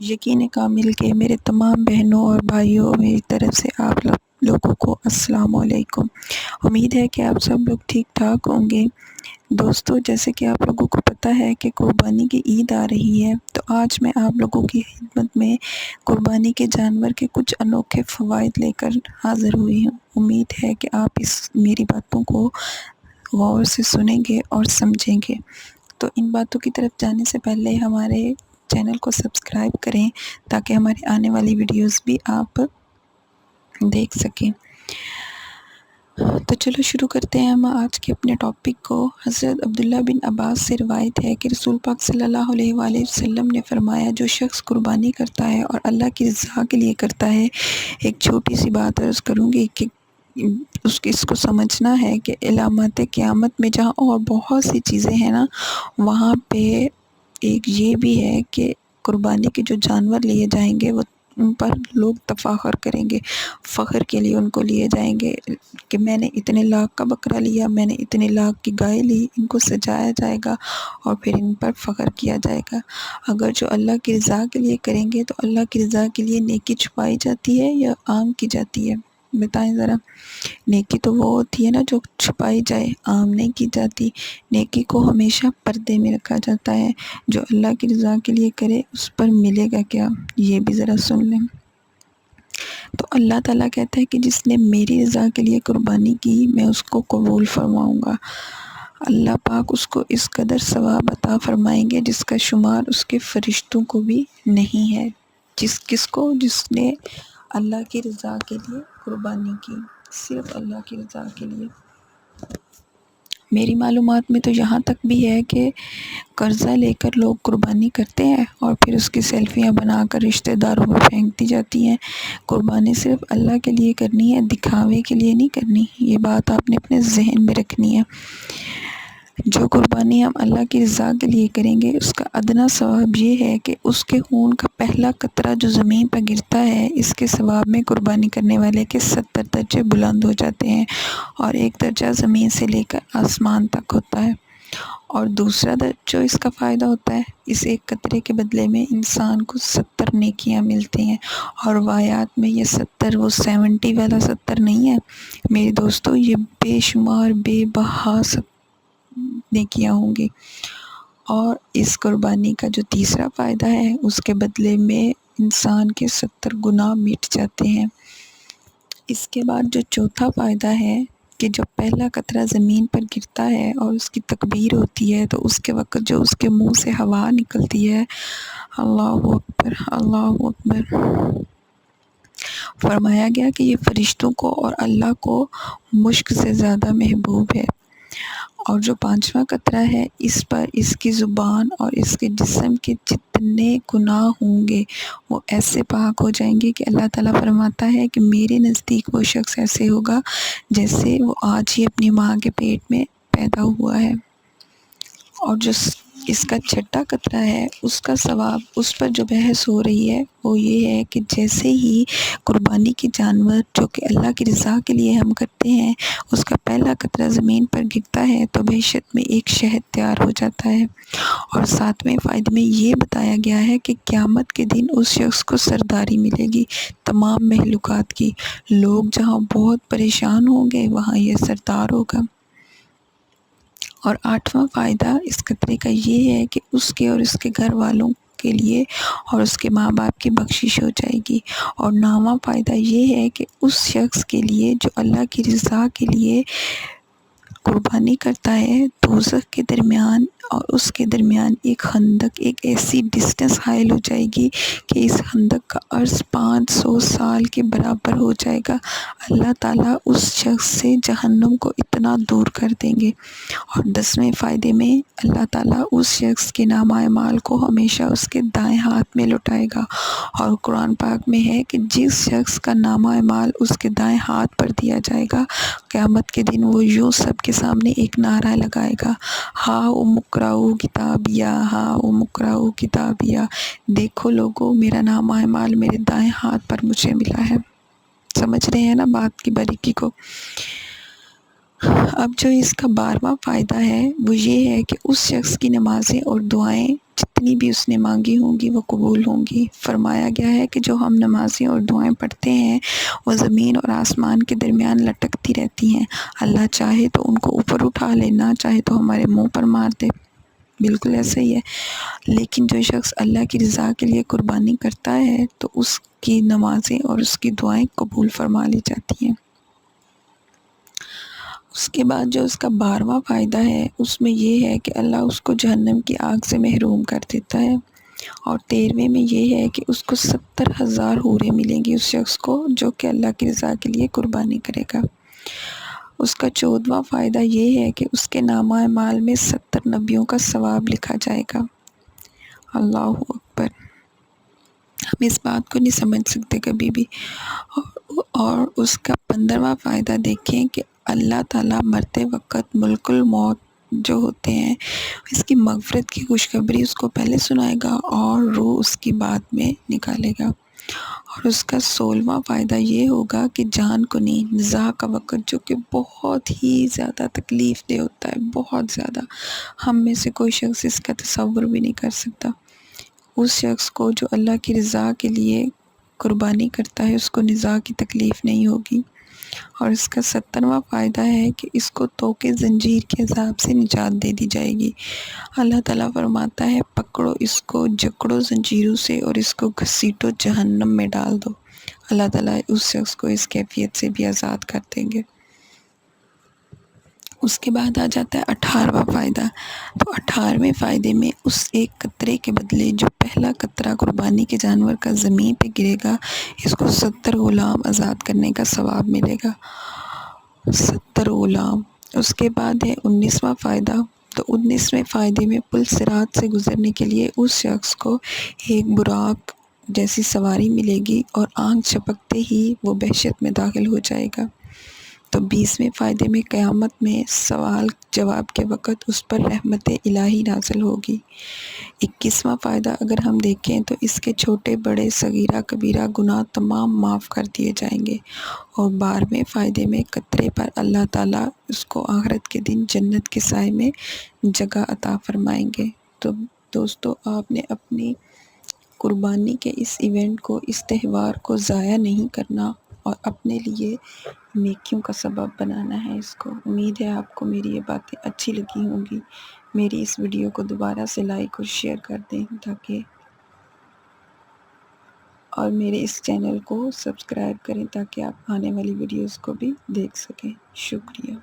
یقین کامل کے میرے تمام بہنوں اور بھائیوں، میری طرف سے آپ لوگوں کو السلام علیکم۔ امید ہے کہ آپ سب لوگ ٹھیک ٹھاک ہوں گے۔ دوستو، جیسے کہ آپ لوگوں کو پتہ ہے کہ قربانی کی عید آ رہی ہے، تو آج میں آپ لوگوں کی خدمت میں قربانی کے جانور کے کچھ انوکھے فوائد لے کر حاضر ہوئی ہوں۔ امید ہے کہ آپ میری باتوں کو غور سے سنیں گے اور سمجھیں گے۔ تو ان باتوں کی طرف جانے سے پہلے ہمارے چینل کو سبسکرائب کریں تاکہ ہماری آنے والی ویڈیوز بھی آپ دیکھ سکیں۔ تو چلو شروع کرتے ہیں ہم آج کے اپنے ٹاپک کو۔ حضرت عبداللہ بن عباس سے روایت ہے کہ رسول پاک صلی اللہ علیہ وآلہ وسلم نے فرمایا، جو شخص قربانی کرتا ہے اور اللہ کی رضا کے لیے کرتا ہے، ایک چھوٹی سی بات عرض کروں گی کہ اس کو سمجھنا ہے کہ علامات قیامت میں جہاں اور بہت سی چیزیں ہیں نا، وہاں پہ ایک یہ بھی ہے کہ قربانی کے جو جانور لیے جائیں گے وہ ان پر لوگ تفاخر کریں گے، فخر کے لیے ان کو لیے جائیں گے کہ میں نے اتنے لاکھ کا بکرا لیا، میں نے اتنے لاکھ کی گائے لی۔ ان کو سجایا جائے گا اور پھر ان پر فخر کیا جائے گا۔ اگر جو اللہ کی رضا کے لیے کریں گے تو اللہ کی رضا کے لیے نیکی چھپائی جاتی ہے یا عام کی جاتی ہے؟ بتائیں ذرا۔ نیکی تو وہ ہوتی ہے نا جو چھپائی جائے، عام نہیں کی جاتی۔ نیکی کو ہمیشہ پردے میں رکھا جاتا ہے۔ جو اللہ کی رضا کے لیے کرے اس پر ملے گا کیا، یہ بھی ذرا سن لیں۔ تو اللہ تعالیٰ کہتا ہے کہ جس نے میری رضا کے لیے قربانی کی، میں اس کو قبول فرماؤں گا۔ اللہ پاک اس کو اس قدر ثواب عطا فرمائیں گے جس کا شمار اس کے فرشتوں کو بھی نہیں ہے۔ جس نے اللہ کی رضا کے لیے قربانی کی، صرف اللہ کی رضا کے لیے۔ میری معلومات میں تو یہاں تک بھی ہے کہ قرضہ لے کر لوگ قربانی کرتے ہیں اور پھر اس کی سیلفیاں بنا کر رشتہ داروں میں پھینک دی جاتی ہیں۔ قربانی صرف اللہ کے لیے کرنی ہے، دکھاوے کے لیے نہیں کرنی۔ یہ بات آپ نے اپنے ذہن میں رکھنی ہے۔ جو قربانی ہم اللہ کی رضا کے لیے کریں گے، اس کا ادنا ثواب یہ ہے کہ اس کے خون کا پہلا قطرہ جو زمین پر گرتا ہے، اس کے ثواب میں قربانی کرنے والے کے 70 درجے بلند ہو جاتے ہیں، اور ایک درجہ زمین سے لے کر آسمان تک ہوتا ہے۔ اور دوسرا جو اس کا فائدہ ہوتا ہے، اس ایک قطرے کے بدلے میں انسان کو 70 نیکیاں ملتی ہیں۔ اور روایات میں یہ 70 وہ 70 والا 70 نہیں ہے میرے دوستو، یہ بے شمار بے بہا نیکیاں ہوں گی۔ اور اس قربانی کا جو تیسرا فائدہ ہے، اس کے بدلے میں انسان کے 70 گناہ مٹ جاتے ہیں۔ اس کے بعد جو چوتھا فائدہ ہے کہ جب پہلا قطرہ زمین پر گرتا ہے اور اس کی تکبیر ہوتی ہے، تو اس کے وقت جو اس کے منہ سے ہوا نکلتی ہے، اللہ اکبر اللہ اکبر، فرمایا گیا کہ یہ فرشتوں کو اور اللہ کو مشک سے زیادہ محبوب ہے۔ اور جو پانچواں قطرہ ہے، اس پر اس کی زبان اور اس کے جسم کے جتنے گناہ ہوں گے وہ ایسے پاک ہو جائیں گے کہ اللہ تعالیٰ فرماتا ہے کہ میرے نزدیک وہ شخص ایسے ہوگا جیسے وہ آج ہی اپنی ماں کے پیٹ میں پیدا ہوا ہے۔ اور جو اس کا چھٹا قطرہ ہے، اس کا ثواب، اس پر جو بحث ہو رہی ہے وہ یہ ہے کہ جیسے ہی قربانی کے جانور جو کہ اللہ کی رضا کے لیے ہم کرتے ہیں، اس کا پہلا قطرہ زمین پر گرتا ہے تو معیشت میں ایک شہد تیار ہو جاتا ہے۔ اور ساتویں فائدے میں یہ بتایا گیا ہے کہ قیامت کے دن اس شخص کو سرداری ملے گی تمام مخلوقات کی۔ لوگ جہاں بہت پریشان ہوں گے وہاں یہ سردار ہوگا۔ اور آٹھواں فائدہ اس قطرے کا یہ ہے کہ اس کے اور اس کے گھر والوں کے لیے اور اس کے ماں باپ کی بخشش ہو جائے گی۔ اور نواں فائدہ یہ ہے کہ اس شخص کے لیے جو اللہ کی رضا کے لیے قربانی کرتا ہے، دوزخ کے درمیان اور اس کے درمیان ایک خندق، ایک ایسی ڈسٹنس حائل ہو جائے گی کہ اس خندق کا عرض 500 سال کے برابر ہو جائے گا۔ اللہ تعالیٰ اس شخص سے جہنم کو اتنا دور کر دیں گے۔ اور 10ویں فائدے میں اللہ تعالیٰ اس شخص کے نامہ اعمال کو ہمیشہ اس کے دائیں ہاتھ میں لٹائے گا۔ اور قرآن پاک میں ہے کہ جس شخص کا نامہ اعمال اس کے دائیں ہاتھ پر دیا جائے گا، قیامت کے دن وہ یوں سب کے سامنے ایک نعرہ لگائے گا، ہاؤ اقرؤا کتابیہ، ہاؤ اقرؤا کتابیہ، دیکھو لوگو، میرا نامہ اعمال میرے دائیں ہاتھ پر مجھے ملا ہے۔ سمجھ رہے ہیں نا بات کی باریکی کو؟ اب جو اس کا 12واں فائدہ ہے وہ یہ ہے کہ اس شخص کی نمازیں اور دعائیں جتنی بھی اس نے مانگی ہوں گی وہ قبول ہوں گی۔ فرمایا گیا ہے کہ جو ہم نمازیں اور دعائیں پڑھتے ہیں وہ زمین اور آسمان کے درمیان لٹکتی رہتی ہیں، اللہ چاہے تو ان کو اوپر اٹھا لے، نہ چاہے تو ہمارے منہ پر مار دے۔ بالکل ایسا ہی ہے، لیکن جو شخص اللہ کی رضا کے لیے قربانی کرتا ہے تو اس کی نمازیں اور اس کی دعائیں قبول فرما لی جاتی ہیں۔ اس کے بعد جو اس کا 12واں فائدہ ہے اس میں یہ ہے کہ اللہ اس کو جہنم کی آگ سے محروم کر دیتا ہے، اور 13ویں میں یہ ہے کہ اس کو 70,000 حوریں ملیں گی اس شخص کو جو کہ اللہ کی رضا کے لیے قربانی کرے گا۔ اس کا 14واں فائدہ یہ ہے کہ اس کے نامہ اعمال میں 70 نبیوں کا ثواب لکھا جائے گا۔ اللہ اکبر! ہم اس بات کو نہیں سمجھ سکتے کبھی بھی۔ اور اس کا 15واں فائدہ دیکھیں کہ اللہ تعالیٰ مرتے وقت ملک الموت جو ہوتے ہیں اس کی مغفرت کی خوشخبری اس کو پہلے سنائے گا اور روح اس کی بعد میں نکالے گا۔ اور اس کا 16واں فائدہ یہ ہوگا کہ جان کنی نزاع کا وقت جو کہ بہت ہی زیادہ تکلیف دہ ہوتا ہے، بہت زیادہ، ہم میں سے کوئی شخص اس کا تصور بھی نہیں کر سکتا۔ اس شخص کو جو اللہ کی رضا کے لیے قربانی کرتا ہے اس کو نزاع کی تکلیف نہیں ہوگی۔ اور اس کا 17واں فائدہ ہے کہ اس کو توق زنجیر کے عذاب سے نجات دے دی جائے گی۔ اللہ تعالیٰ فرماتا ہے پکڑو اس کو، جکڑو زنجیروں سے اور اس کو گھسیٹو جہنم میں ڈال دو۔ اللہ تعالیٰ اس شخص کو اس کیفیت سے بھی آزاد کر دیں گے۔ اس کے بعد آ جاتا ہے 18واں فائدہ۔ تو 18ویں فائدے میں اس ایک قطرے کے بدلے جو پہلا قطرہ قربانی کے جانور کا زمین پہ گرے گا اس کو 70 غلام آزاد کرنے کا ثواب ملے گا۔ 70 غلام۔ اس کے بعد ہے 19واں فائدہ۔ تو 19ویں فائدے میں پل صراط سے گزرنے کے لیے اس شخص کو ایک براق جیسی سواری ملے گی اور آنکھ جھپکتے ہی وہ بہشت میں داخل ہو جائے گا۔ تو 20ویں فائدے میں قیامت میں سوال جواب کے وقت اس پر رحمت الہی نازل ہوگی۔ 21واں فائدہ اگر ہم دیکھیں تو اس کے چھوٹے بڑے صغیرہ کبیرہ گناہ تمام معاف کر دیے جائیں گے۔ اور 12ویں فائدے میں قطرے پر اللہ تعالیٰ اس کو آخرت کے دن جنت کے سائے میں جگہ عطا فرمائیں گے۔ تو دوستو، آپ نے اپنی قربانی کے اس ایونٹ کو، اس تہوار کو ضائع نہیں کرنا اور اپنے لیے نیکیوں کا سبب بنانا ہے اس کو۔ امید ہے آپ کو میری یہ باتیں اچھی لگی ہوں گی۔ میری اس ویڈیو کو دوبارہ سے لائک اور شیئر کر دیں اور میرے اس چینل کو سبسکرائب کریں تاکہ آپ آنے والی ویڈیوز کو بھی دیکھ سکیں۔ شکریہ۔